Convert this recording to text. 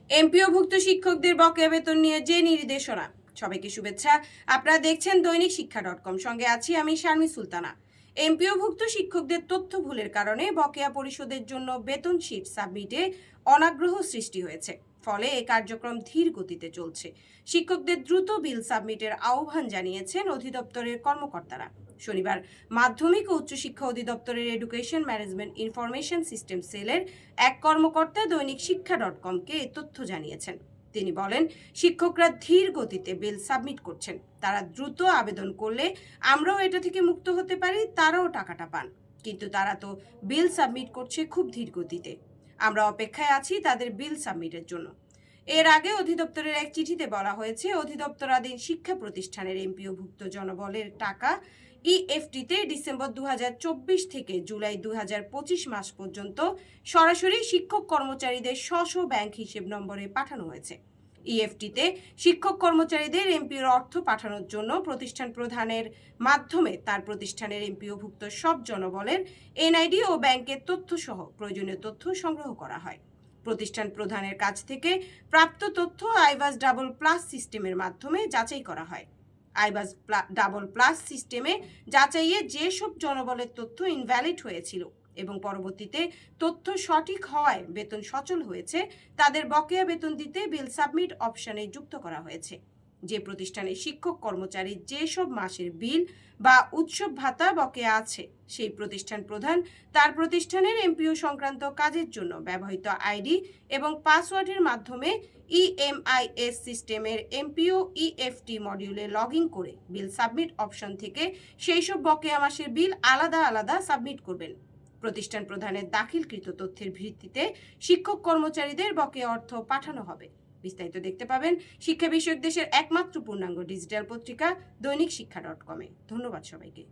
এমপিওভুক্ত শিক্ষকদের বকেয়া বেতন নিয়ে যে নির্দেশনা। সবাইকে শুভেচ্ছা। আপনারা দেখছেন দৈনিক শিক্ষা.com, সঙ্গে আছি আমি শারমি সুলতানা। এমপিওভুক্ত শিক্ষকদের তথ্য ভুলের কারণে বকেয়া পরিশোধের জন্য বেতন শীট সাবমিটে অনাগ্রহ সৃষ্টি হয়েছে। ফলে এই কার্যক্রম ধীর গতিতে চলছে। শিক্ষকদের দ্রুত বিল সাবমিটের আহ্বান জানিয়েছেন অধিদপ্তরের কর্মকর্তারা। শনিবার মাধ্যমিক ও উচ্চশিক্ষা অধিদপ্তরের এডুকেশন ম্যানেজমেন্ট ইনফরমেশন সিস্টেম সেলের এক কর্মকর্তা দৈনিক শিক্ষা.com-কে এ তথ্য জানিয়েছেন। তিনি বলেন, শিক্ষকরা ধীর গতিতে বিল সাবমিট করছেন। তারা দ্রুত আবেদন করলে আমরাও এটা থেকে মুক্ত হতে পারি, তারাও টাকাটা পান। কিন্তু তারা তো বিল সাবমিট করছে খুব ধীর গতিতে। আমরা অপেক্ষায় আছি তাদের বিল সাবমিটের জন্য। এর আগে অধিদপ্তরের এক চিঠিতে বলা হয়েছে, অধিদপ্তরাধীন শিক্ষা প্রতিষ্ঠানের এমপিওভুক্ত জনবলের টাকা ইএফটিতে ডিসেম্বর 2024 থেকে জুলাই 2025 মাস পর্যন্ত সরাসরি শিক্ষক কর্মচারীদের স্ব ব্যাংক হিসেব নম্বরে পাঠানো হয়েছে। ইএফটিতে শিক্ষক কর্মচারীদের এমপিওর অর্থ পাঠানোর জন্য প্রতিষ্ঠান প্রধানের মাধ্যমে তার প্রতিষ্ঠানের এমপিওভুক্ত সব জনবলের এনআইডি ও ব্যাংকের তথ্য সহ প্রয়োজনীয় তথ্য সংগ্রহ করা হয়। প্রতিষ্ঠান প্রধানের কাছ থেকে প্রাপ্ত তথ্য আইবাস ডাবল প্লাস সিস্টেমের মাধ্যমে যাচাই করা হয়। আইবাস ডাবল প্লাস সিস্টেমে যাচাইয়ে যেসব জনবলের তথ্য ইনভ্যালিড হয়েছিল এবং পরবর্তীতে তথ্য সঠিক হওয়ায় বেতন সচল হয়েছে, তাদের বকেয়া বেতন দিতে বিল সাবমিট অপশনে যুক্ত করা হয়েছে। যে প্রতিষ্ঠানের শিক্ষক কর্মচারী যেসব মাসের বিল বা উৎসব ভাতা বকেয়া আছে, সেই প্রতিষ্ঠান প্রধান তার প্রতিষ্ঠানের এমপিও সংক্রান্ত কাজের জন্য ব্যবহৃত আইডি এবং পাসওয়ার্ডের মাধ্যমে ইএমআইএস সিস্টেমের এমপিও ইএফটি মডিউলে লগ ইন করে বিল সাবমিট অপশন থেকে সেই সব বকেয়া মাসের বিল আলাদা আলাদা সাবমিট করবেন। প্রতিষ্ঠান প্রধানের দাখিলকৃত তথ্যের ভিত্তিতে শিক্ষক কর্মচারীদের বকেয়া অর্থ পাঠানো হবে। বিস্তারিত দেখতে পাবেন শিক্ষা বিষয়ক দেশের একমাত্র পূর্ণাঙ্গ ডিজিটাল পত্রিকা দৈনিক শিক্ষা.com-এ। ধন্যবাদ সবাইকে।